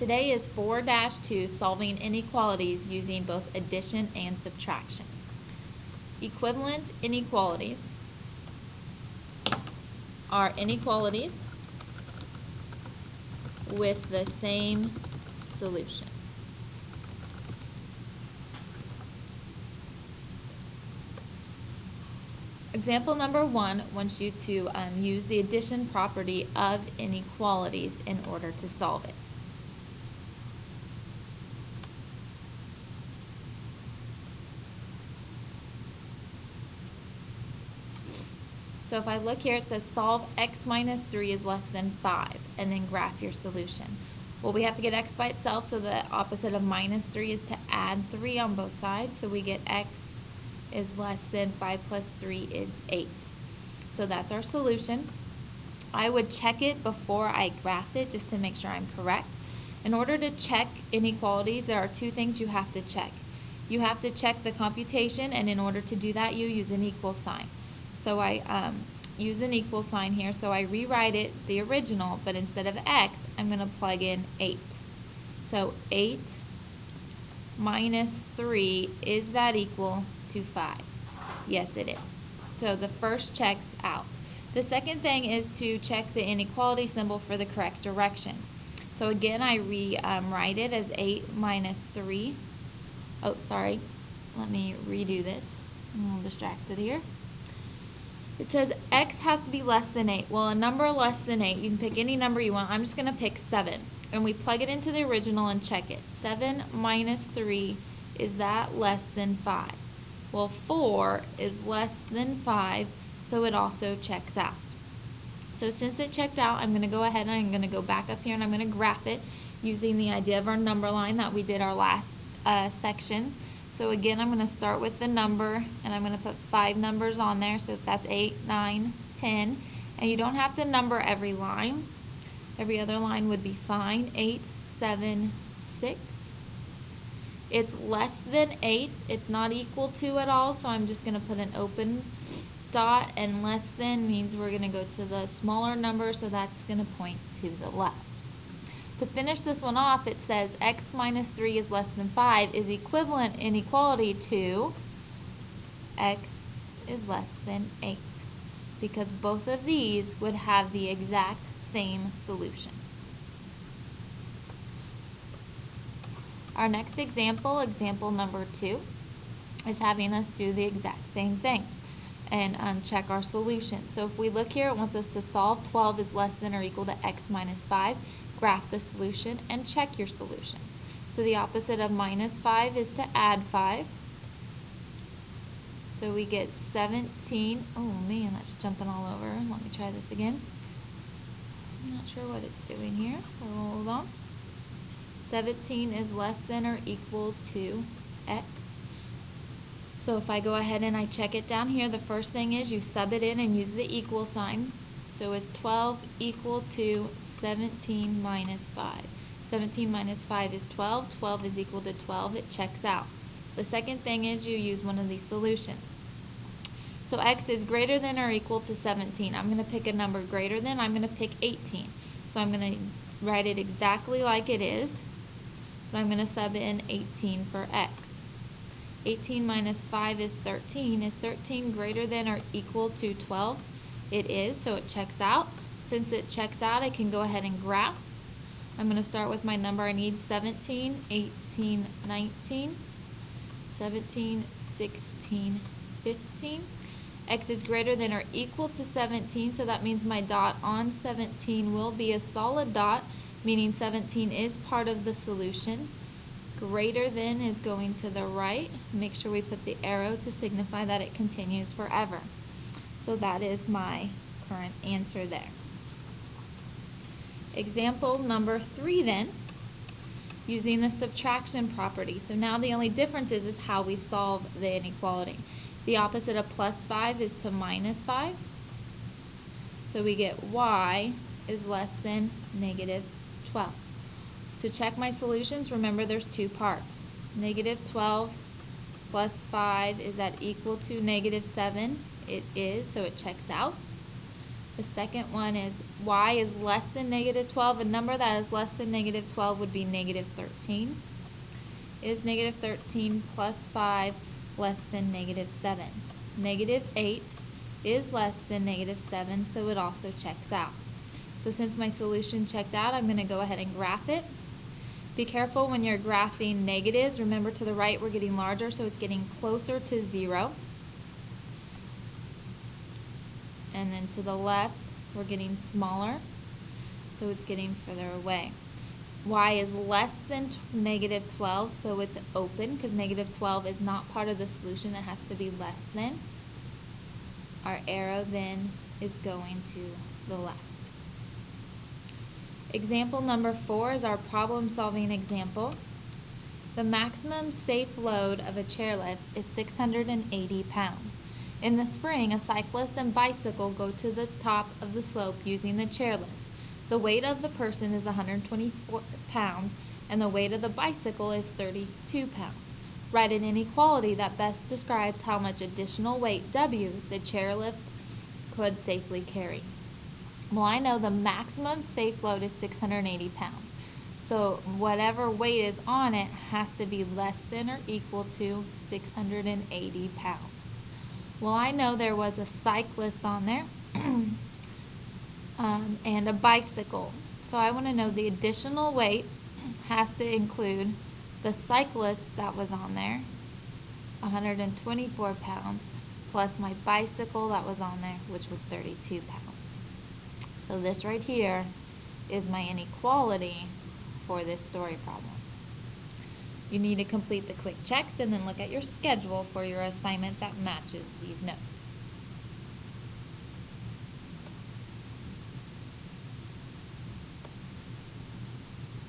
Today is 4-2, solving inequalities using both addition and subtraction. Equivalent inequalities are inequalities with the same solution. Example number 1 wants you to use the addition property of inequalities in order to solve it. So if I look here, it says solve x minus 3 is less than 5, and then graph your solution. Well, we have to get x by itself, so the opposite of minus 3 is to add 3 on both sides. So we get x is less than 5 plus 3 is 8. So that's our solution. I would check it before I graphed it just to make sure I'm correct. In order to check inequalities, there are two things you have to check. You have to check the computation, and in order to do that, you use an equal sign. So I use an equal sign here, so I rewrite it the original, but instead of x, I'm going to plug in 8. So 8 minus 3, is that equal to 5? Yes, it is. So the first checks out. The second thing is to check the inequality symbol for the correct direction. So again, I rewrite it as 8 minus 3. Oh, sorry. Let me redo this. I'm a little distracted here. It says x has to be less than 8. Well, a number less than 8, you can pick any number you want. I'm just going to pick 7. And we plug it into the original and check it. 7 minus 3, is that less than 5? Well, 4 is less than 5, so it also checks out. So since it checked out, I'm going to go ahead and I'm going to go back up here and I'm going to graph it using the idea of our number line that we did our last section. So again, I'm going to start with the number, and I'm going to put 5 numbers on there. So if that's 8, 9, 10. And you don't have to number every line. Every other line would be fine. 8, 7, 6. It's less than 8. It's not equal to at all, so I'm just going to put an open dot, and less than means we're going to go to the smaller number, so that's going to point to the left. To finish this one off, it says x minus 3 is less than 5 is equivalent inequality to x is less than 8, because both of these would have the exact same solution. Our next example, example number 2, is having us do the exact same thing and check our solution. So if we look here, it wants us to solve 12 is less than or equal to x minus 5. Graph the solution and check your solution. So the opposite of minus 5 is to add 5. So we get 17. Oh man, that's jumping all over. Let me try this again. I'm not sure what it's doing here. Hold on. 17 is less than or equal to x. So if I go ahead and I check it down here, the first thing is you sub it in and use the equal sign. So is 12 equal to 17 minus 5? 17 minus 5 is 12. 12 is equal to 12. It checks out. The second thing is you use one of these solutions. So x is greater than or equal to 17. I'm going to pick a number greater than. I'm going to pick 18. So I'm going to write it exactly like it is, but I'm going to sub in 18 for x. 18 minus 5 is 13. Is 13 greater than or equal to 12? It is, so it checks out. Since it checks out, I can go ahead and graph. I'm going to start with my number I need: 17, 18, 19, 17, 16, 15. X is greater than or equal to 17, so that means my dot on 17 will be a solid dot, meaning 17 is part of the solution. Greater than is going to the right. Make sure we put the arrow to signify that it continues forever. So that is my current answer there. Example number 3 then, using the subtraction property. So now the only difference is how we solve the inequality. The opposite of plus 5 is to minus 5. So we get y is less than negative 12. To check my solutions, remember there's two parts. Negative 12 plus 5, is that equal to negative 7? It is, so it checks out. The second one is y is less than negative 12. A number that is less than negative 12 would be negative 13. Is negative 13 plus 5 less than negative 7? Negative 8 is less than negative 7, so it also checks out. So since my solution checked out, I'm going to go ahead and graph it. Be careful when you're graphing negatives. Remember, to the right we're getting larger, so it's getting closer to 0. And then to the left we're getting smaller, so it's getting further away. Y is less than negative 12, so it's open because negative 12 is not part of the solution. It has to be less than. Our arrow then is going to the left. Example number 4 is our problem-solving example. The maximum safe load of a chairlift is 680 pounds. In the spring, a cyclist and bicycle go to the top of the slope using the chairlift. The weight of the person is 124 pounds, and the weight of the bicycle is 32 pounds. Write an inequality that best describes how much additional weight W the chairlift could safely carry. Well, I know the maximum safe load is 680 pounds. So whatever weight is on it has to be less than or equal to 680 pounds. Well, I know there was a cyclist on there and a bicycle. So I want to know the additional weight has to include the cyclist that was on there, 124 pounds, plus my bicycle that was on there, which was 32 pounds. So this right here is my inequality for this story problem. You need to complete the quick checks and then look at your schedule for your assignment that matches these notes.